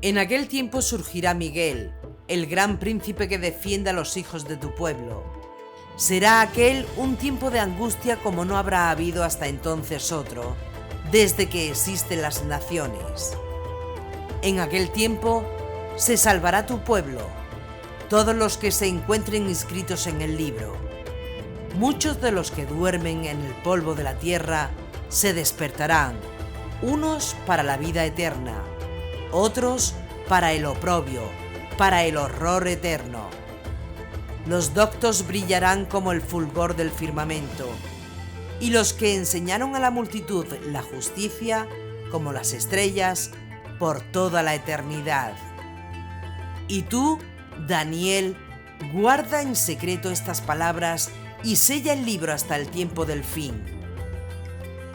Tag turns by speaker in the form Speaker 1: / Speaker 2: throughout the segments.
Speaker 1: En aquel tiempo surgirá Miguel, el gran príncipe que defiende a los hijos de tu pueblo. Será aquel un tiempo de angustia como no habrá habido hasta entonces otro, desde que existen las naciones. En aquel tiempo se salvará tu pueblo, todos los que se encuentren inscritos en el libro. Muchos de los que duermen en el polvo de la tierra se despertarán, unos para la vida eterna, otros para el oprobio, para el horror eterno. Los doctos brillarán como el fulgor del firmamento, y los que enseñaron a la multitud la justicia como las estrellas por toda la eternidad. Y tú, Daniel, guarda en secreto estas palabras y sella el libro hasta el tiempo del fin.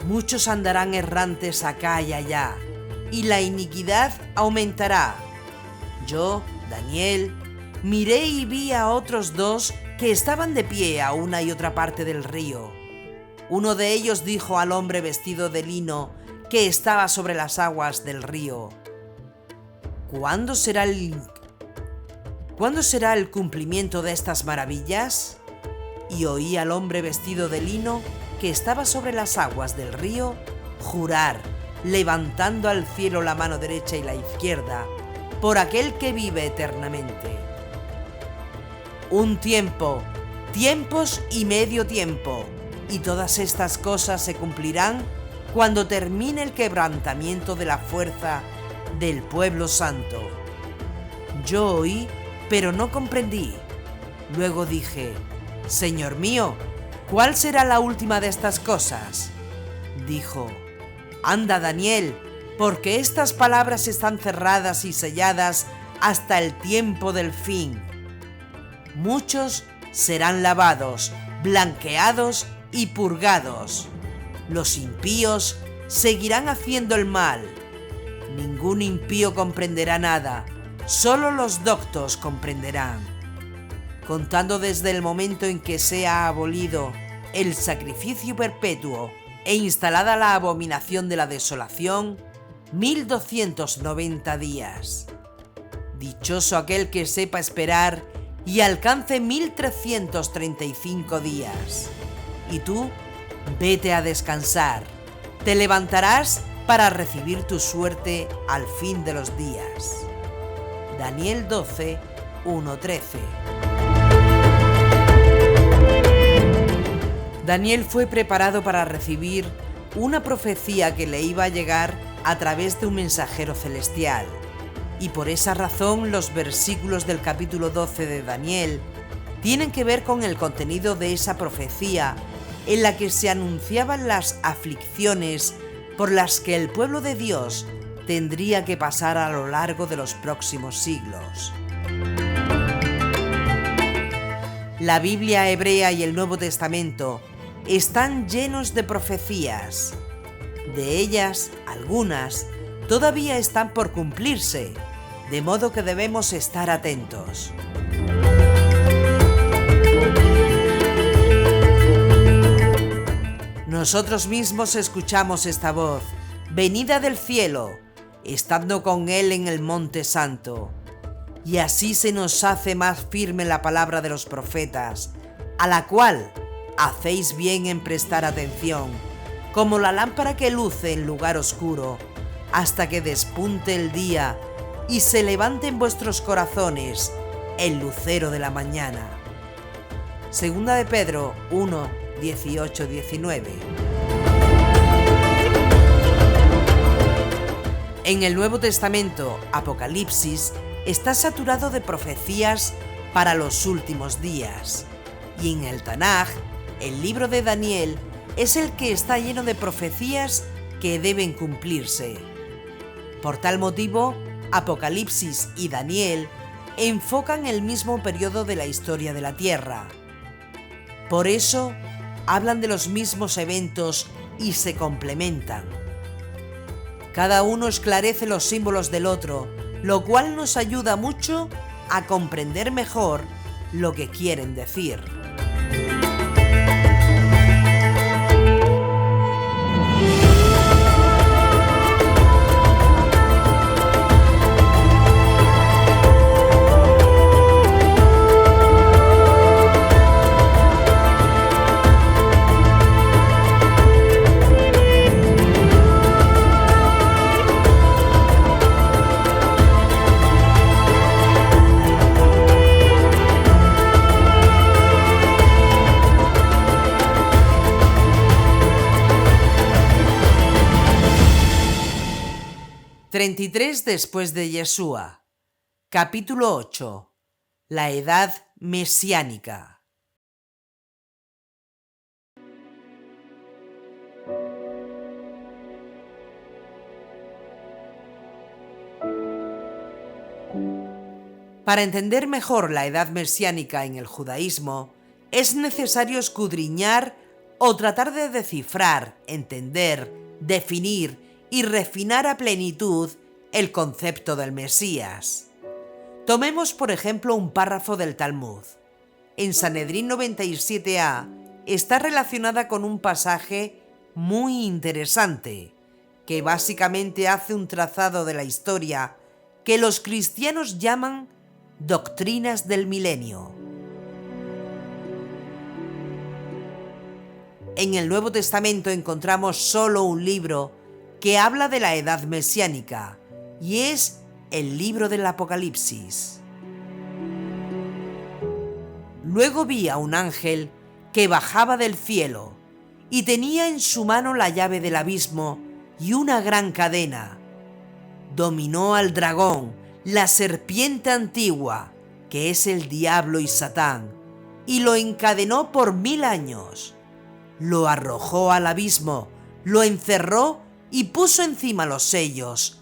Speaker 1: Muchos andarán errantes acá y allá, y la iniquidad aumentará. Yo, Daniel, miré y vi a otros dos que estaban de pie a una y otra parte del río. Uno de ellos dijo al hombre vestido de lino que estaba sobre las aguas del río: ¿Cuándo será el cumplimiento de estas maravillas? Y oí al hombre vestido de lino que estaba sobre las aguas del río jurar, levantando al cielo la mano derecha y la izquierda, por aquel que vive eternamente. Un tiempo, tiempos y medio tiempo, y todas estas cosas se cumplirán cuando termine el quebrantamiento de la fuerza del pueblo santo. Yo oí, pero no comprendí. Luego dije: Señor mío, ¿cuál será la última de estas cosas? Dijo: Anda, Daniel, porque estas palabras están cerradas y selladas hasta el tiempo del fin. Muchos serán lavados, blanqueados y purgados. Los impíos seguirán haciendo el mal. Ningún impío comprenderá nada, solo los doctos comprenderán. Contando desde el momento en que sea abolido el sacrificio perpetuo e instalada la abominación de la desolación, 1290 días. Dichoso aquel que sepa esperar y alcance 1335 días. Y tú, vete a descansar. Te levantarás para recibir tu suerte al fin de los días. Daniel 12, 1-13. Daniel fue preparado para recibir una profecía que le iba a llegar a través de un mensajero celestial. Y por esa razón los versículos del capítulo 12 de Daniel tienen que ver con el contenido de esa profecía en la que se anunciaban las aflicciones por las que el pueblo de Dios tendría que pasar a lo largo de los próximos siglos. La Biblia hebrea y el Nuevo Testamento están llenos de profecías. De ellas, algunas todavía están por cumplirse, de modo que debemos estar atentos. Nosotros mismos escuchamos esta voz, venida del cielo, estando con Él en el Monte Santo. Y así se nos hace más firme la palabra de los profetas, a la cual hacéis bien en prestar atención, como la lámpara que luce en lugar oscuro, hasta que despunte el día y se levante en vuestros corazones el lucero de la mañana. Segunda de Pedro 1, 18-19. En el Nuevo Testamento, Apocalipsis está saturado de profecías para los últimos días, y en el Tanaj, el libro de Daniel, es el que está lleno de profecías que deben cumplirse. Por tal motivo, Apocalipsis y Daniel enfocan el mismo periodo de la historia de la Tierra. Por eso, hablan de los mismos eventos y se complementan. Cada uno esclarece los símbolos del otro, lo cual nos ayuda mucho a comprender mejor lo que quieren decir. 33 después de Yeshua. Capítulo 8. La edad mesiánica. Para entender mejor la edad mesiánica en el judaísmo, es necesario escudriñar o tratar de descifrar, entender, definir y refinar a plenitud el concepto del Mesías. Tomemos por ejemplo un párrafo del Talmud. En Sanedrín 97a está relacionada con un pasaje muy interesante, que básicamente hace un trazado de la historia que los cristianos llaman doctrinas del milenio. En el Nuevo Testamento encontramos solo un libro que habla de la edad mesiánica, y es el libro del Apocalipsis. Luego vi a un ángel que bajaba del cielo y tenía en su mano la llave del abismo y una gran cadena. Dominó al dragón, la serpiente antigua, que es el diablo y Satán, y lo encadenó por 1000 años. Lo arrojó al abismo, lo encerró y puso encima los sellos,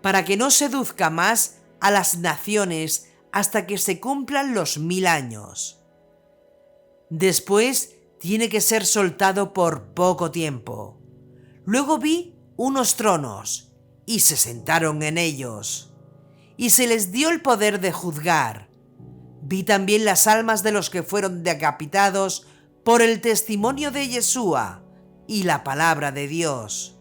Speaker 1: para que no seduzca más a las naciones hasta que se cumplan los 1000 años. Después tiene que ser soltado por poco tiempo. Luego vi unos tronos, y se sentaron en ellos, y se les dio el poder de juzgar. Vi también las almas de los que fueron decapitados por el testimonio de Yeshua y la palabra de Dios,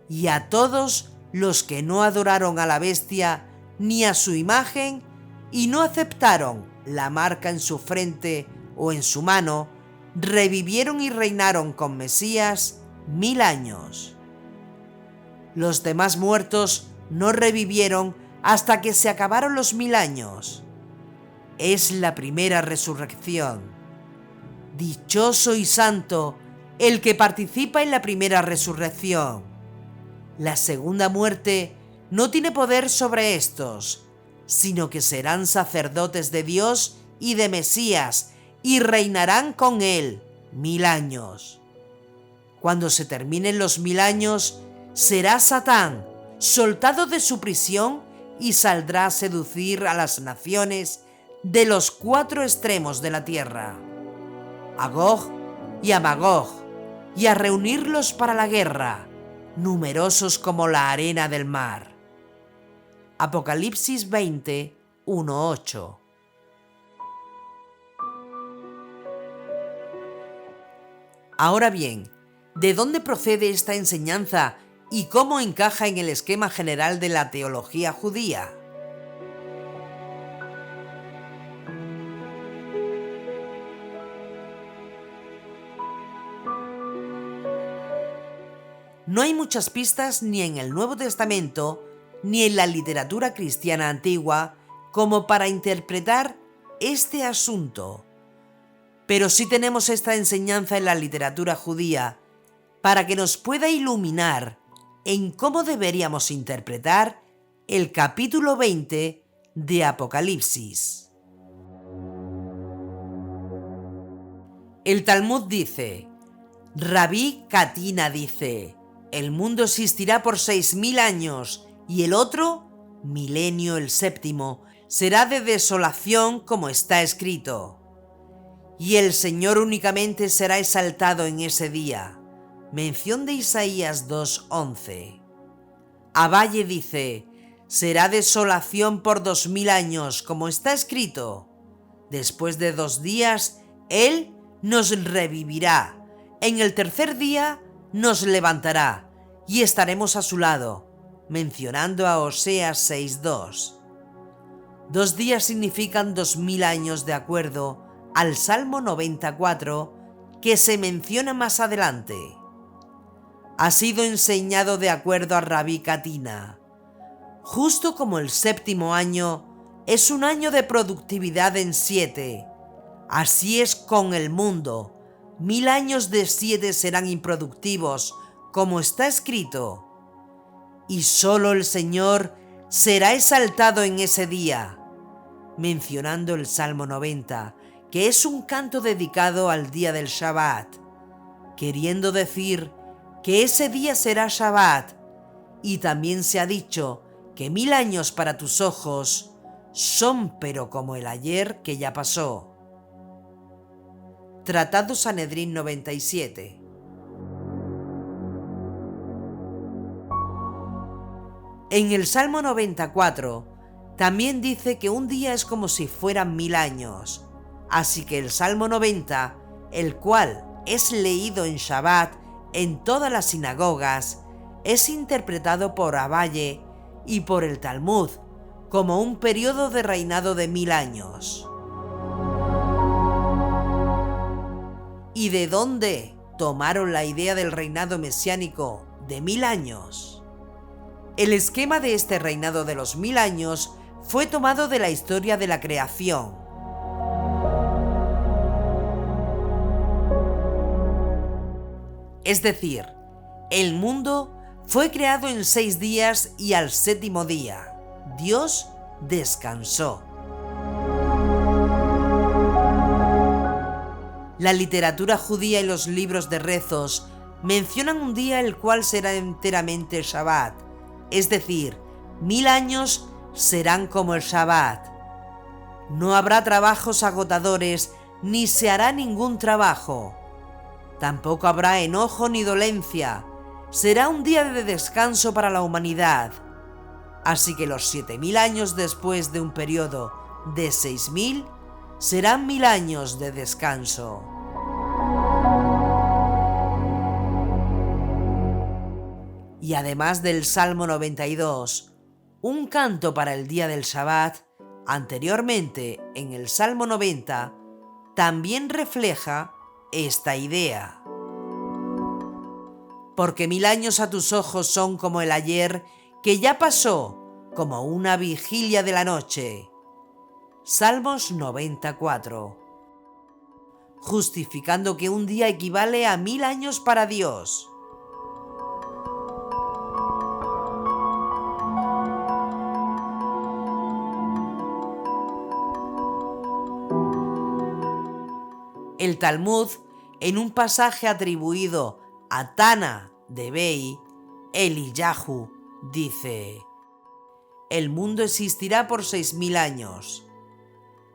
Speaker 1: y a todos los que no adoraron a la bestia ni a su imagen y no aceptaron la marca en su frente o en su mano, revivieron y reinaron con Mesías 1000 años. Los demás muertos no revivieron hasta que se acabaron los 1000 años. Es la primera resurrección. Dichoso y santo el que participa en la primera resurrección. La segunda muerte no tiene poder sobre estos, sino que serán sacerdotes de Dios y de Mesías y reinarán con él 1000 años. Cuando se terminen los 1000 años, será Satán soltado de su prisión y saldrá a seducir a las naciones de los 4 extremos de la tierra, a Gog y a Magog, y a reunirlos para la guerra, numerosos como la arena del mar. Apocalipsis 20, 1-8. Ahora bien, ¿de dónde procede esta enseñanza y cómo encaja en el esquema general de la teología judía? No hay muchas pistas ni en el Nuevo Testamento ni en la literatura cristiana antigua como para interpretar este asunto. Pero sí tenemos esta enseñanza en la literatura judía para que nos pueda iluminar en cómo deberíamos interpretar el capítulo 20 de Apocalipsis. El Talmud dice, Rabí Katina dice, el mundo existirá por 6000 años y el otro, milenio el séptimo, será de desolación como está escrito. Y el Señor únicamente será exaltado en ese día. Mención de Isaías 2:11. Abaye dice, será desolación por 2000 años como está escrito. Después de 2 días, Él nos revivirá. En el tercer día nos levantará y estaremos a su lado, mencionando a Oseas 6:2. 2 días significan 2000 años de acuerdo al Salmo 94 que se menciona más adelante. Ha sido enseñado de acuerdo a Rabí Katina. Justo como el séptimo año es un año de productividad en 7, así es con el mundo. 1000 años de 7 serán improductivos, como está escrito. y solo el Señor será exaltado en ese día, mencionando el Salmo 90, que es un canto dedicado al día del Shabbat, queriendo decir que ese día será Shabbat, y también se ha dicho que 1000 años para tus ojos son pero como el ayer que ya pasó. Tratado Sanedrín 97. En el Salmo 94 también dice que un día es como si fueran 1000 años, así que el Salmo 90, el cual es leído en Shabbat en todas las sinagogas, es interpretado por Abaye y por el Talmud como un periodo de reinado de 1000 años. ¿Y de dónde tomaron la idea del reinado mesiánico de 1000 años? El esquema de este reinado de los 1000 años fue tomado de la historia de la creación. Es decir, el mundo fue creado en 6 días y al 7º día, Dios descansó. La literatura judía y los libros de rezos mencionan un día el cual será enteramente Shabbat, es decir, 1000 años serán como el Shabbat. No habrá trabajos agotadores ni se hará ningún trabajo. Tampoco habrá enojo ni dolencia. Será un día de descanso para la humanidad. Así que los 7000 años después de un periodo de 6000 serán 1000 años de descanso. Y además del Salmo 92, un canto para el día del Shabbat, anteriormente en el Salmo 90, también refleja esta idea. Porque 1000 años a tus ojos son como el ayer que ya pasó, como una vigilia de la noche. Salmos 94. Justificando que un día equivale a 1000 años para Dios. El Talmud, en un pasaje atribuido a Tana de Bei, Eliyahu, dice: el mundo existirá por 6000 años.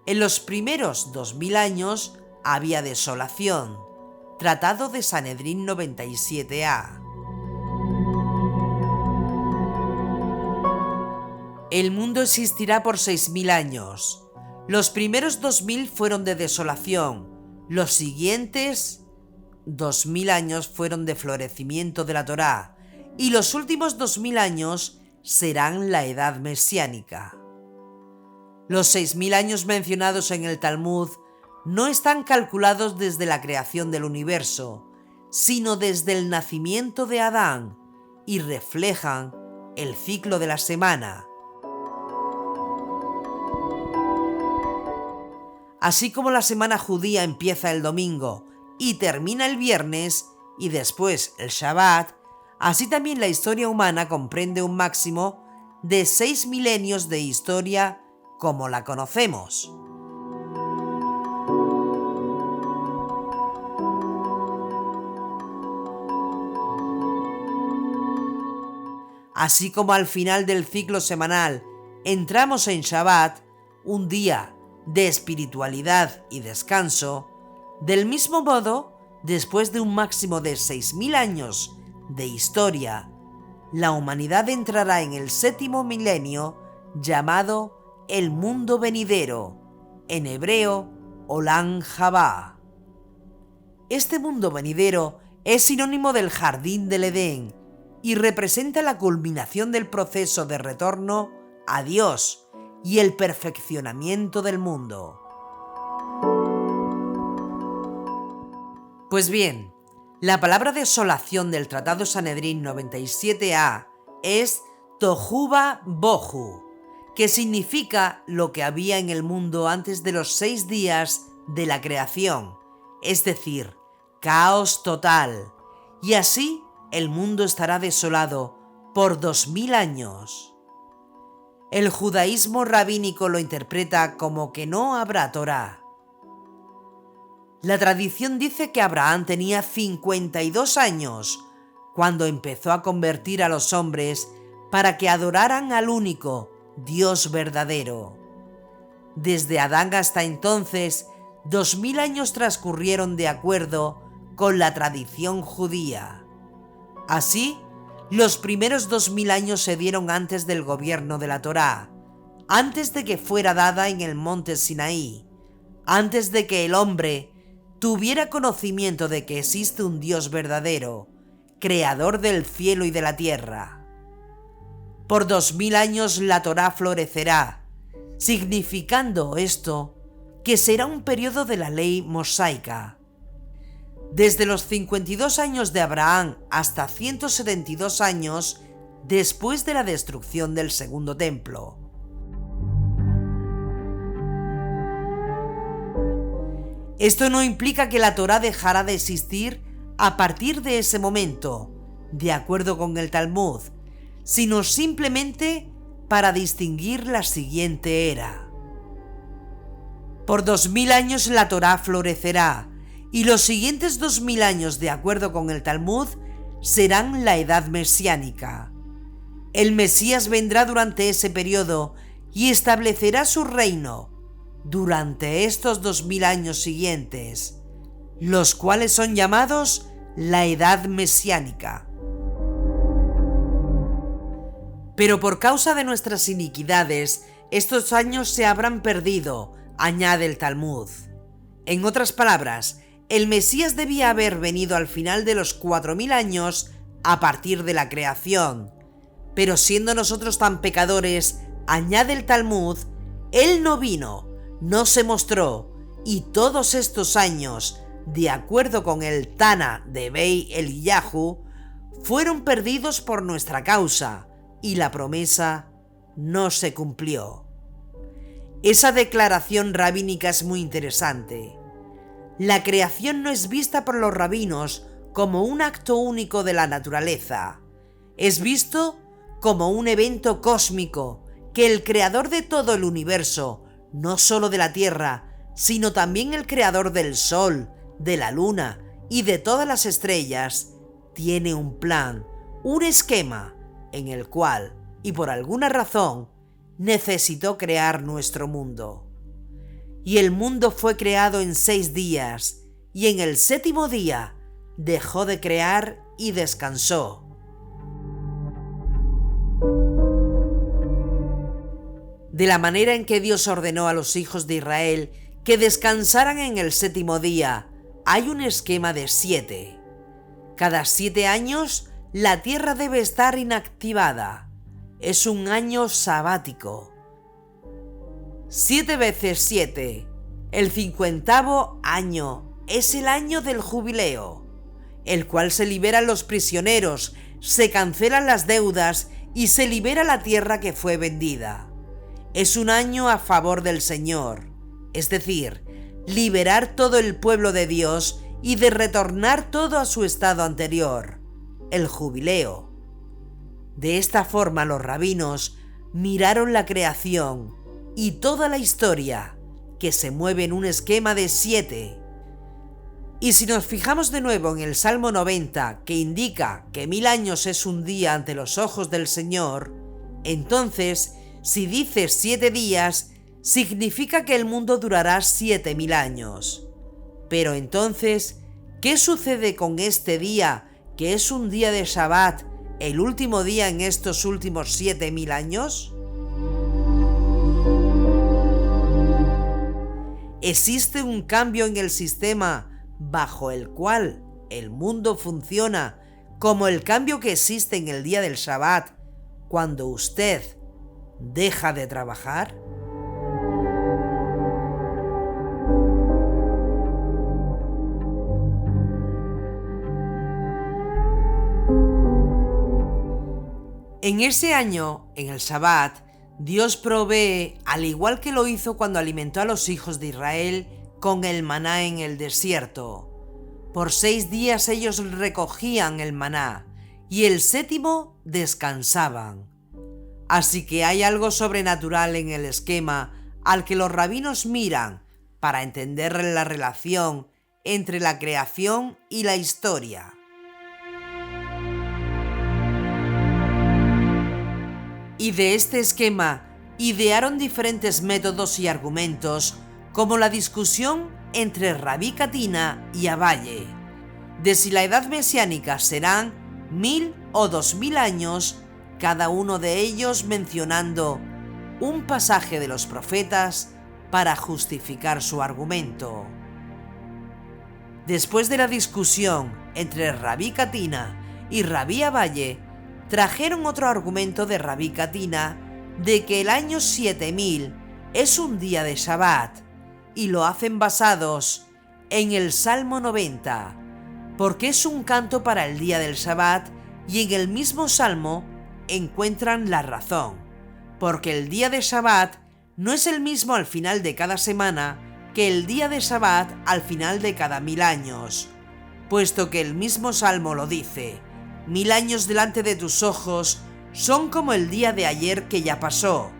Speaker 1: En los primeros 2000 años había desolación. Tratado de Sanedrín 97a. El mundo existirá por 6000 años. Los primeros 2000 fueron de desolación. Los siguientes 2000 años fueron de florecimiento de la Torá, y los últimos 2000 años serán la edad mesiánica. Los 6000 años mencionados en el Talmud no están calculados desde la creación del universo, sino desde el nacimiento de Adán, y reflejan el ciclo de la semana. Así como la semana judía empieza el domingo y termina el viernes, y después el Shabbat, así también la historia humana comprende un máximo de 6 milenios de historia como la conocemos. Así como al final del ciclo semanal entramos en Shabbat, un día de espiritualidad y descanso, del mismo modo, después de un máximo de 6000 años de historia, la humanidad entrará en el 7º milenio llamado el mundo venidero, en hebreo Olam Habá. Este mundo venidero es sinónimo del jardín del Edén y representa la culminación del proceso de retorno a Dios y el perfeccionamiento del mundo. Pues bien, la palabra desolación del Tratado Sanedrín 97a es Tohuva Bohu, que significa lo que había en el mundo antes de los 6 días de la creación, es decir, caos total, y así el mundo estará desolado por 2000 años. El judaísmo rabínico lo interpreta como que no habrá Torá. La tradición dice que Abraham tenía 52 años cuando empezó a convertir a los hombres para que adoraran al único Dios verdadero. Desde Adán hasta entonces, 2000 años transcurrieron de acuerdo con la tradición judía. Así, los primeros 2000 años se dieron antes del gobierno de la Torá, antes de que fuera dada en el monte Sinaí, antes de que el hombre tuviera conocimiento de que existe un Dios verdadero, creador del cielo y de la tierra. Por 2000 años la Torá florecerá, significando esto que será un periodo de la ley mosaica. Desde los 52 años de Abraham hasta 172 años después de la destrucción del segundo templo. Esto no implica que la Torá dejará de existir a partir de ese momento, de acuerdo con el Talmud, sino simplemente para distinguir la siguiente era. Por 2000 años la Torá florecerá, y los siguientes 2000 años, de acuerdo con el Talmud, serán la edad mesiánica. El Mesías vendrá durante ese periodo y establecerá su reino durante estos 2000 años siguientes, los cuales son llamados la edad mesiánica. Pero por causa de nuestras iniquidades, estos años se habrán perdido, añade el Talmud. En otras palabras, el Mesías debía haber venido al final de los 4000 años a partir de la creación. Pero siendo nosotros tan pecadores, añade el Talmud, Él no vino, no se mostró, y todos estos años, de acuerdo con el Tana de Bey Eliyahu, fueron perdidos por nuestra causa, y la promesa no se cumplió. Esa declaración rabínica es muy interesante. La creación no es vista por los rabinos como un acto único de la naturaleza. Es visto como un evento cósmico que el creador de todo el universo, no solo de la Tierra, sino también el creador del Sol, de la Luna y de todas las estrellas, tiene un plan, un esquema en el cual, y por alguna razón, necesitó crear nuestro mundo. Y el mundo fue creado en 6 días, y en el 7º día dejó de crear y descansó. De la manera en que Dios ordenó a los hijos de Israel que descansaran en el 7º día, hay un esquema de 7. Cada 7 años, la tierra debe estar inactivada. Es un año sabático. 7 veces 7, el 50º año, es el año del jubileo, el cual se liberan los prisioneros, se cancelan las deudas y se libera la tierra que fue vendida. Es un año a favor del Señor, es decir, liberar todo el pueblo de Dios y de retornar todo a su estado anterior, el jubileo. De esta forma los rabinos miraron la creación y toda la historia, que se mueve en un esquema de 7. Y si nos fijamos de nuevo en el Salmo 90, que indica que 1000 años es un día ante los ojos del Señor, entonces, si dice 7 días, significa que el mundo durará 7000 años. Pero entonces, ¿qué sucede con este día, que es un día de Shabbat, el último día en estos últimos 7000 años? Existe un cambio en el sistema bajo el cual el mundo funciona, como el cambio que existe en el día del Shabbat, cuando usted deja de trabajar. En ese año, en el Shabbat, Dios provee, al igual que lo hizo cuando alimentó a los hijos de Israel con el maná en el desierto. Por 6 días ellos recogían el maná, y el séptimo descansaban. Así que hay algo sobrenatural en el esquema al que los rabinos miran para entender la relación entre la creación y la historia. Y de este esquema idearon diferentes métodos y argumentos, como la discusión entre Rabí Catina y Abaye, de si la edad mesiánica serán 1000 o 2000 años, cada uno de ellos mencionando un pasaje de los profetas para justificar su argumento. Después de la discusión entre Rabí Catina y Rabí Abaye, trajeron otro argumento de Rabí Catina de que el año 7000 es un día de Shabbat, y lo hacen basados en el Salmo 90, porque es un canto para el día del Shabbat, y en el mismo Salmo encuentran la razón, porque el día de Shabbat no es el mismo al final de cada semana que el día de Shabbat al final de cada 1000 años, puesto que el mismo Salmo lo dice: 1000 años delante de tus ojos son como el día de ayer que ya pasó,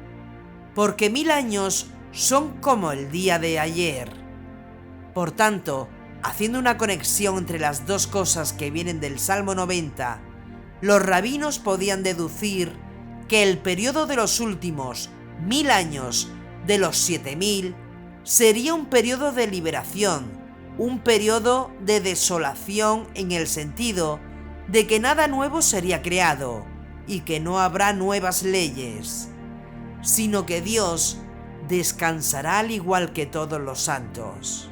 Speaker 1: porque 1000 años son como el día de ayer. Por tanto, haciendo una conexión entre las dos cosas que vienen del Salmo 90, los rabinos podían deducir que el periodo de los últimos 1000 años de los 7000 sería un periodo de liberación, un periodo de desolación, en el sentido de que nada nuevo sería creado y que no habrá nuevas leyes, sino que Dios descansará al igual que todos los santos.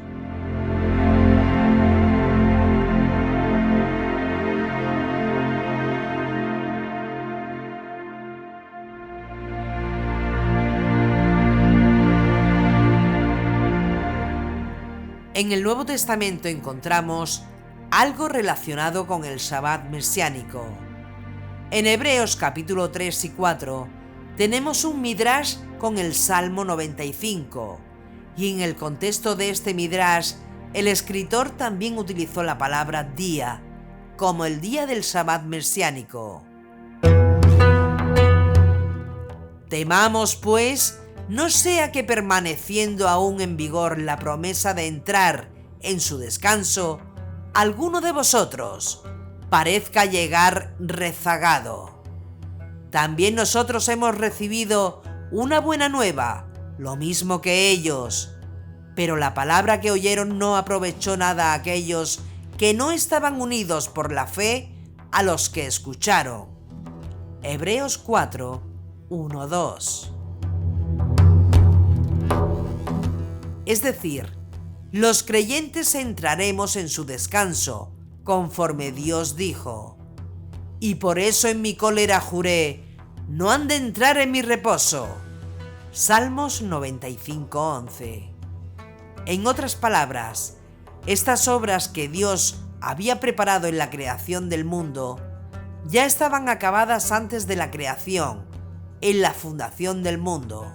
Speaker 1: En el Nuevo Testamento encontramos algo relacionado con el Shabbat mesiánico. En Hebreos capítulo 3 y 4 tenemos un midrash con el Salmo 95, y en el contexto de este midrash el escritor también utilizó la palabra día, como el día del Shabbat mesiánico. Temamos, pues, no sea que permaneciendo aún en vigor la promesa de entrar en su descanso, alguno de vosotros parezca llegar rezagado. También nosotros hemos recibido una buena nueva, lo mismo que ellos, pero la palabra que oyeron no aprovechó nada a aquellos que no estaban unidos por la fe a los que escucharon. Hebreos 4, 1, 2. Es decir, los creyentes entraremos en su descanso, conforme Dios dijo. Y por eso en mi cólera juré, no han de entrar en mi reposo. Salmos 95:11. En otras palabras, estas obras que Dios había preparado en la creación del mundo ya estaban acabadas antes de la creación, en la fundación del mundo.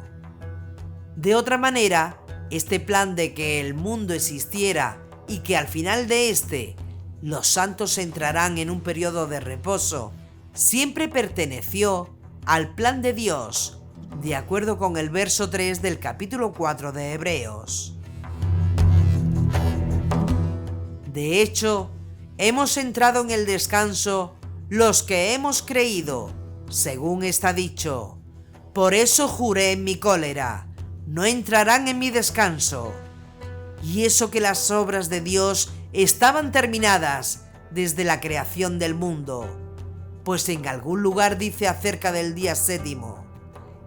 Speaker 1: De otra manera, este plan de que el mundo existiera y que al final de este los santos entrarán en un periodo de reposo siempre perteneció al plan de Dios, de acuerdo con el verso 3 del capítulo 4 de Hebreos. De hecho, hemos entrado en el descanso los que hemos creído, según está dicho: por eso juré en mi cólera, no entrarán en mi descanso. Y eso que las obras de Dios estaban terminadas desde la creación del mundo, pues en algún lugar dice acerca del día séptimo: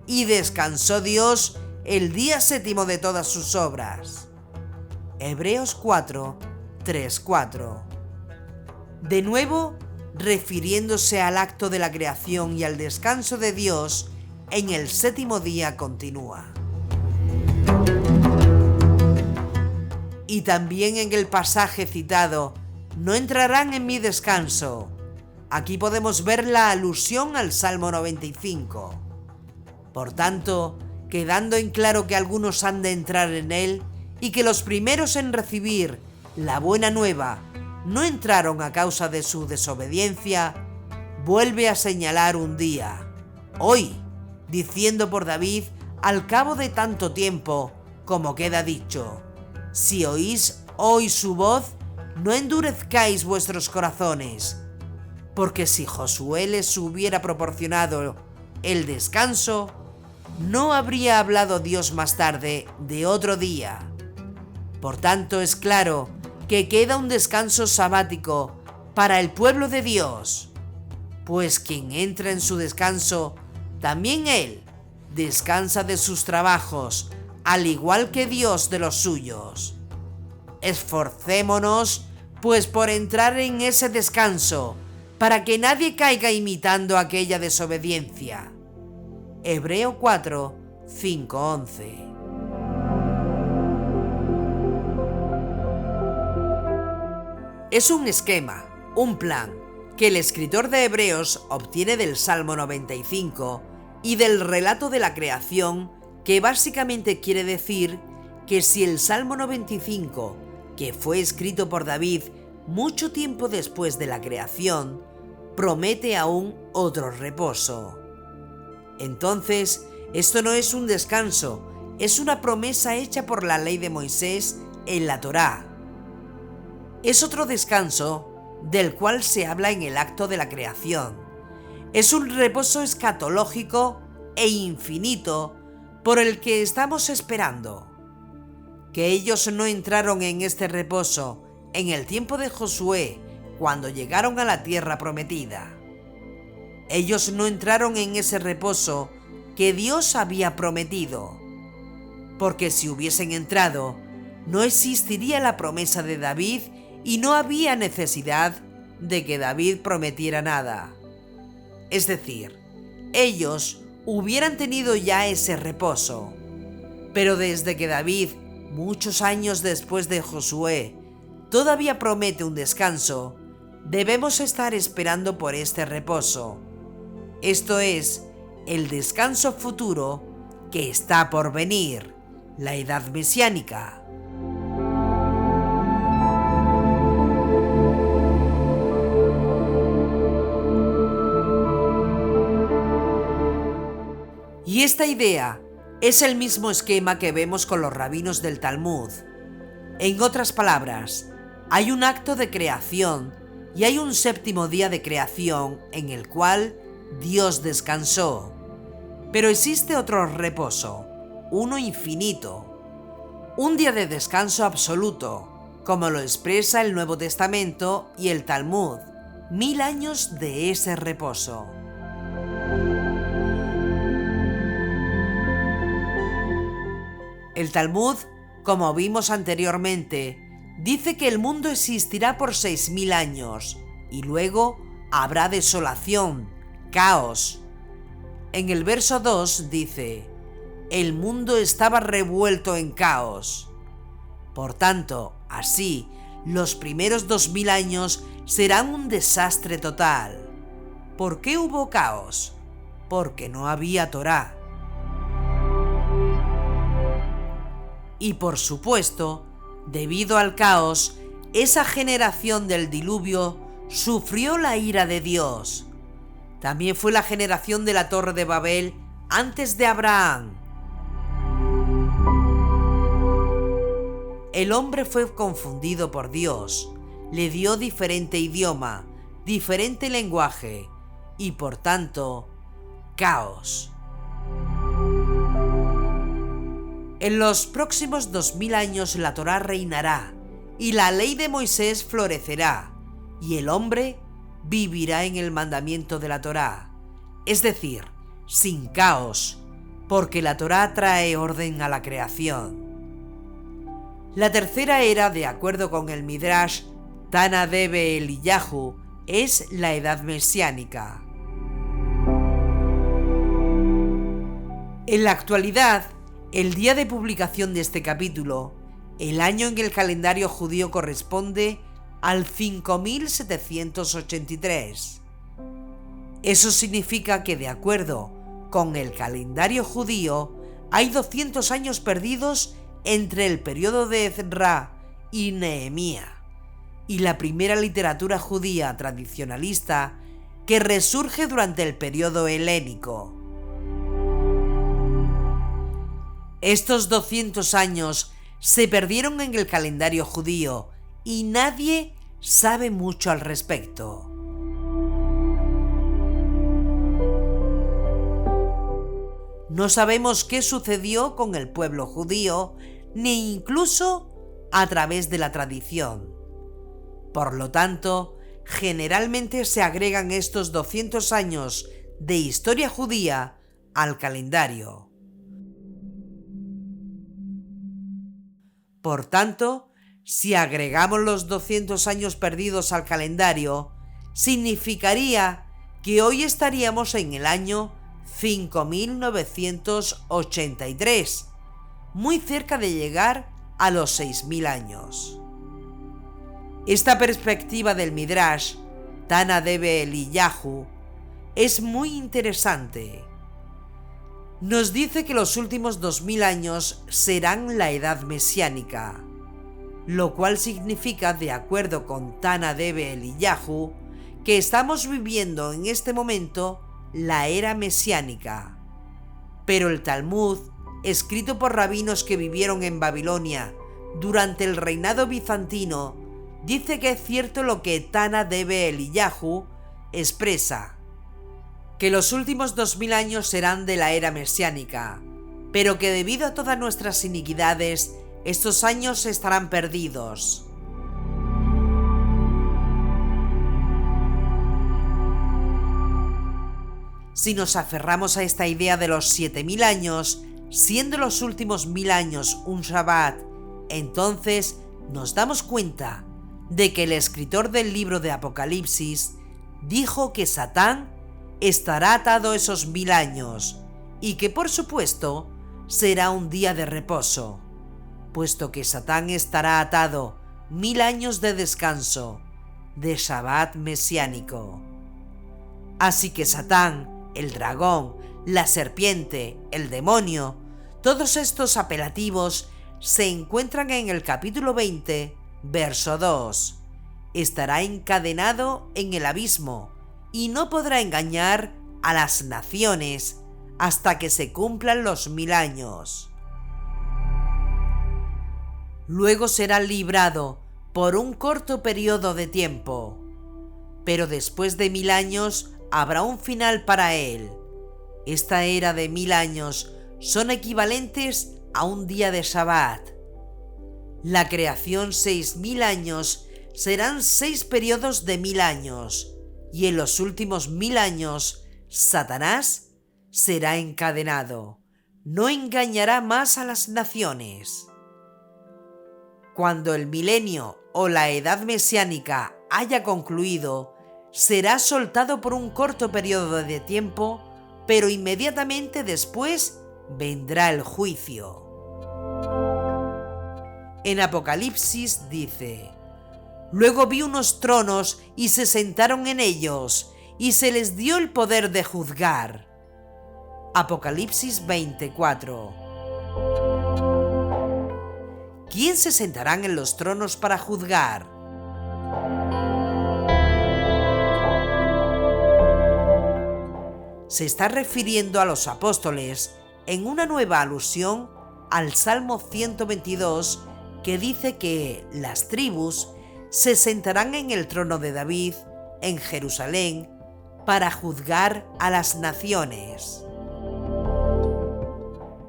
Speaker 1: y descansó Dios el día séptimo de todas sus obras. Hebreos 4, 3, 4. De nuevo, refiriéndose al acto de la creación y al descanso de Dios, en el séptimo día continúa. Y también en el pasaje citado, no entrarán en mi descanso. Aquí podemos ver la alusión al Salmo 95. Por tanto, quedando en claro que algunos han de entrar en él y que los primeros en recibir la buena nueva no entraron a causa de su desobediencia, vuelve a señalar un día, hoy, diciendo por David al cabo de tanto tiempo, como queda dicho, si oís hoy su voz, no endurezcáis vuestros corazones, porque si Josué les hubiera proporcionado el descanso, no habría hablado Dios más tarde de otro día. Por tanto, es claro que queda un descanso sabático para el pueblo de Dios, pues quien entra en su descanso, también él descansa de sus trabajos, al igual que Dios de los suyos. Esforcémonos, pues, por entrar en ese descanso, para que nadie caiga imitando aquella desobediencia. Hebreo 4, 5, 11. Es un esquema, un plan, que el escritor de Hebreos obtiene del Salmo 95 y del relato de la creación, que básicamente quiere decir que si el Salmo 95, que fue escrito por David mucho tiempo después de la creación, promete aún otro reposo, entonces esto no es un descanso, es una promesa hecha por la ley de Moisés en la Torá. Es otro descanso del cual se habla en el acto de la creación. Es un reposo escatológico e infinito por el que estamos esperando. Que ellos no entraron en este reposo en el tiempo de Josué, cuando llegaron a la tierra prometida. Ellos no entraron en ese reposo que Dios había prometido, porque si hubiesen entrado, no existiría la promesa de David y no había necesidad de que David prometiera nada. Es decir, ellos hubieran tenido ya ese reposo. Pero desde que David, muchos años después de Josué, todavía promete un descanso, debemos estar esperando por este reposo. Esto es, el descanso futuro que está por venir, la edad mesiánica. Y esta idea es el mismo esquema que vemos con los rabinos del Talmud. En otras palabras, hay un acto de creación y hay un séptimo día de creación en el cual Dios descansó. Pero existe otro reposo, uno infinito, un día de descanso absoluto, como lo expresa el Nuevo Testamento y el Talmud, 1000 años de ese reposo. El Talmud, como vimos anteriormente, dice que el mundo existirá por 6000 años y luego habrá desolación, caos. En el verso 2 dice, el mundo estaba revuelto en caos. Por tanto, así, los primeros 2000 años serán un desastre total. ¿Por qué hubo caos? Porque no había Torá. Y por supuesto, debido al caos, esa generación del diluvio sufrió la ira de Dios. También fue la generación de la Torre de Babel antes de Abraham. El hombre fue confundido por Dios, le dio diferente idioma, diferente lenguaje y por tanto, caos. En los próximos 2000 años la Torá reinará y la ley de Moisés florecerá y el hombre vivirá en el mandamiento de la Torá, es decir, sin caos, porque la Torá trae orden a la creación. La tercera era, de acuerdo con el Midrash Tana Debe Eliyahu, es la edad mesiánica. En la actualidad, el día de publicación de este capítulo, el año en el calendario judío corresponde al 5783. Eso significa que de acuerdo con el calendario judío, hay 200 años perdidos entre el periodo de Ezra y Nehemías, y la primera literatura judía tradicionalista que resurge durante el periodo helénico. Estos 200 años se perdieron en el calendario judío y nadie sabe mucho al respecto. No sabemos qué sucedió con el pueblo judío, ni incluso a través de la tradición. Por lo tanto, generalmente se agregan estos 200 años de historia judía al calendario. Por tanto, si agregamos los 200 años perdidos al calendario, significaría que hoy estaríamos en el año 5983, muy cerca de llegar a los 6000 años. Esta perspectiva del Midrash, Tana Debe Eliyahu, es muy interesante. Nos dice que los últimos 2000 años serán la edad mesiánica, lo cual significa, de acuerdo con Tana Debe Eliyahu, que estamos viviendo en este momento la era mesiánica. Pero el Talmud, escrito por rabinos que vivieron en Babilonia durante el reinado bizantino, dice que es cierto lo que Tana Debe Eliyahu expresa, que los últimos 2000 años serán de la era mesiánica, pero que debido a todas nuestras iniquidades, estos años estarán perdidos. Si nos aferramos a esta idea de los 7000 años, siendo los últimos 1000 años un Shabbat, entonces nos damos cuenta de que el escritor del libro de Apocalipsis dijo que Satán estará atado esos 1000 años y que por supuesto será un día de reposo, puesto que Satán estará atado 1000 años de descanso, de Shabbat mesiánico. Así que Satán, el dragón, la serpiente, el demonio, todos estos apelativos se encuentran en el capítulo 20, verso 2. Estará encadenado en el abismo y no podrá engañar a las naciones hasta que se cumplan los 1000 años. Luego será librado por un corto periodo de tiempo, pero después de 1000 años habrá un final para él. Esta era de 1000 años son equivalentes a un día de Shabbat. La creación 6000 años serán 6 periodos de 1000 años, y en los últimos 1000 años Satanás será encadenado. No engañará más a las naciones. Cuando el milenio o la edad mesiánica haya concluido, será soltado por un corto periodo de tiempo, pero inmediatamente después vendrá el juicio. En Apocalipsis dice: luego vi unos tronos y se sentaron en ellos, y se les dio el poder de juzgar. Apocalipsis 24. ¿Quién se sentarán en los tronos para juzgar? Se está refiriendo a los apóstoles en una nueva alusión al Salmo 122, que dice que las tribus se sentarán en el trono de David en Jerusalén para juzgar a las naciones.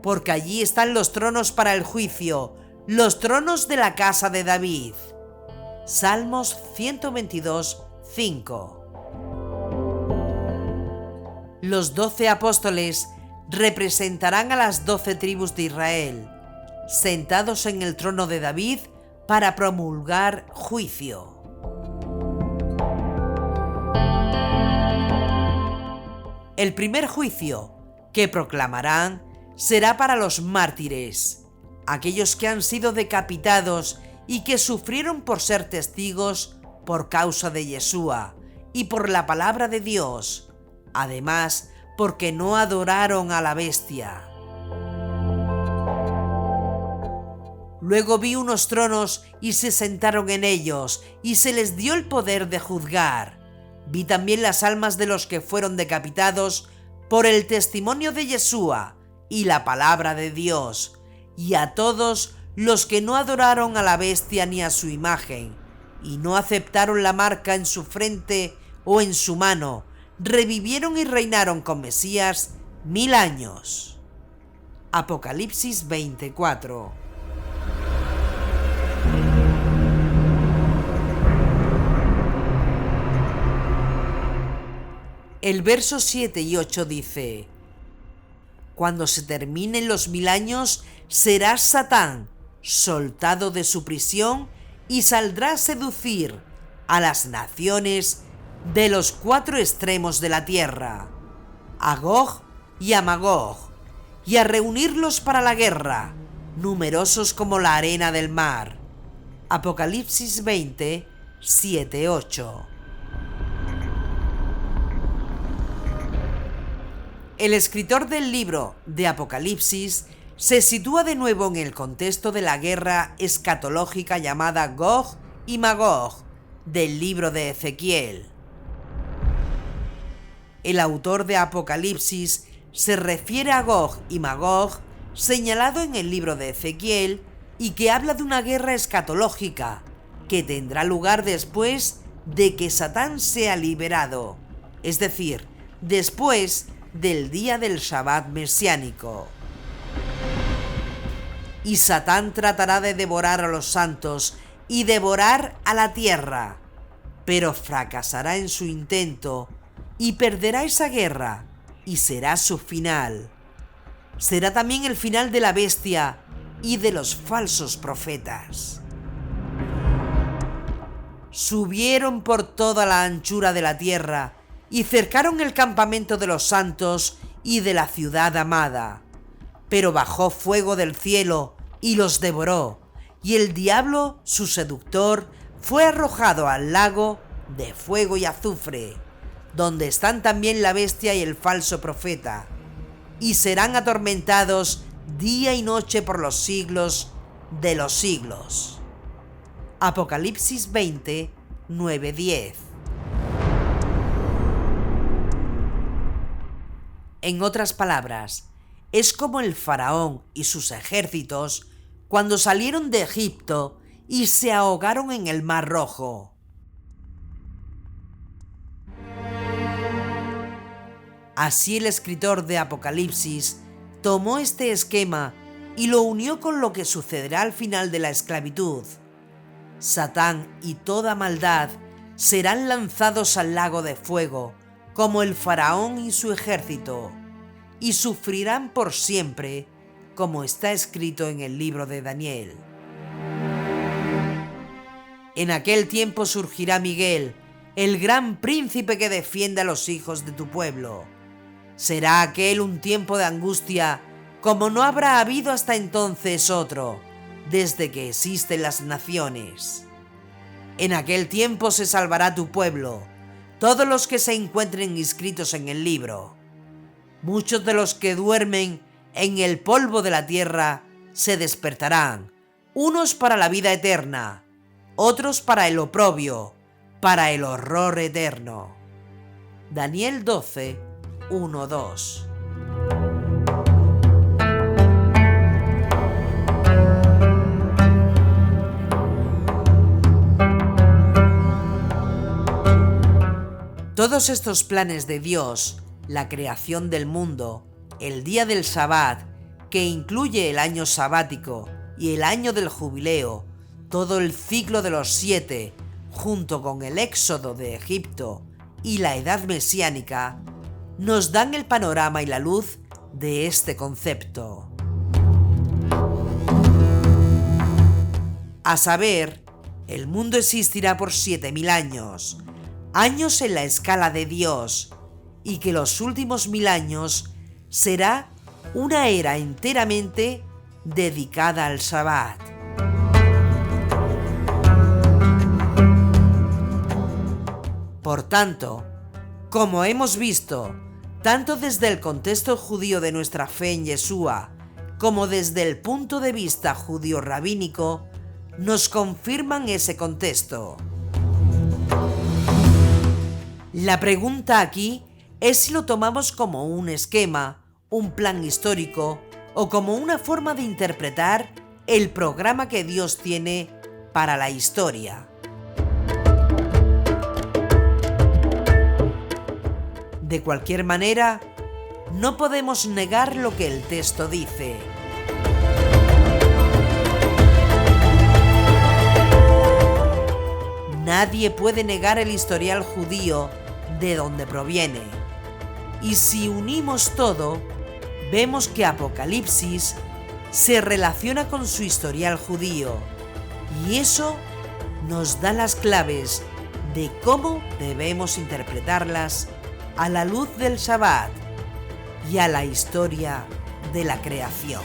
Speaker 1: Porque allí están los tronos para el juicio, los tronos de la casa de David. Salmos 122, 5. Los 12 apóstoles representarán a las 12 tribus de Israel, sentados en el trono de David para promulgar juicio. El primer juicio que proclamarán será para los mártires, aquellos que han sido decapitados y que sufrieron por ser testigos por causa de Yeshua y por la palabra de Dios, además porque no adoraron a la bestia. Luego vi unos tronos y se sentaron en ellos, y se les dio el poder de juzgar. Vi también las almas de los que fueron decapitados por el testimonio de Yeshua y la palabra de Dios, y a todos los que no adoraron a la bestia ni a su imagen, y no aceptaron la marca en su frente o en su mano, revivieron y reinaron con Mesías 1000 años. Apocalipsis 24. El verso 7 y 8 dice: Cuando se terminen los 1000 años, será Satán soltado de su prisión y saldrá a seducir a las naciones de los 4 extremos de la tierra, a Gog y a Magog, y a reunirlos para la guerra, numerosos como la arena del mar. Apocalipsis 20, 7, 8. El escritor del libro de Apocalipsis se sitúa de nuevo en el contexto de la guerra escatológica llamada Gog y Magog del libro de Ezequiel. El autor de Apocalipsis se refiere a Gog y Magog señalado en el libro de Ezequiel y que habla de una guerra escatológica que tendrá lugar después de que Satán sea liberado, es decir, después del día del Shabbat mesiánico. Y Satán tratará de devorar a los santos y devorar a la tierra, pero fracasará en su intento y perderá esa guerra, y será su final. Será también el final de la bestia y de los falsos profetas. Subieron por toda la anchura de la tierra y cercaron el campamento de los santos y de la ciudad amada. Pero bajó fuego del cielo y los devoró, y el diablo, su seductor, fue arrojado al lago de fuego y azufre, donde están también la bestia y el falso profeta, y serán atormentados día y noche por los siglos de los siglos. Apocalipsis 20, 9, 10. En otras palabras, es como el faraón y sus ejércitos cuando salieron de Egipto y se ahogaron en el Mar Rojo. Así el escritor de Apocalipsis tomó este esquema y lo unió con lo que sucederá al final de la esclavitud. Satán y toda maldad serán lanzados al lago de fuego, como el faraón y su ejército, y sufrirán por siempre, como está escrito en el libro de Daniel. En aquel tiempo surgirá Miguel, el gran príncipe que defiende a los hijos de tu pueblo. Será aquel un tiempo de angustia, como no habrá habido hasta entonces otro, desde que existen las naciones. En aquel tiempo se salvará tu pueblo, todos los que se encuentren inscritos en el libro. Muchos de los que duermen en el polvo de la tierra se despertarán, unos para la vida eterna, otros para el oprobio, para el horror eterno. Daniel 12, 1, 2. Todos estos planes de Dios, la creación del mundo, el día del Shabbat, que incluye el año sabático y el año del jubileo, todo el ciclo de los 7, junto con el éxodo de Egipto y la edad mesiánica, nos dan el panorama y la luz de este concepto. A saber, el mundo existirá por 7000 años, años en la escala de Dios, y que los últimos 1000 años será una era enteramente dedicada al Shabbat. Por tanto, como hemos visto, tanto desde el contexto judío de nuestra fe en Yeshua, como desde el punto de vista judío rabínico, nos confirman ese contexto. La pregunta aquí es si lo tomamos como un esquema, un plan histórico o como una forma de interpretar el programa que Dios tiene para la historia. De cualquier manera, no podemos negar lo que el texto dice. Nadie puede negar el historial judío de donde proviene. Y si unimos todo, vemos que Apocalipsis se relaciona con su historial judío, y eso nos da las claves de cómo debemos interpretarlas a la luz del Shabbat y a la historia de la creación.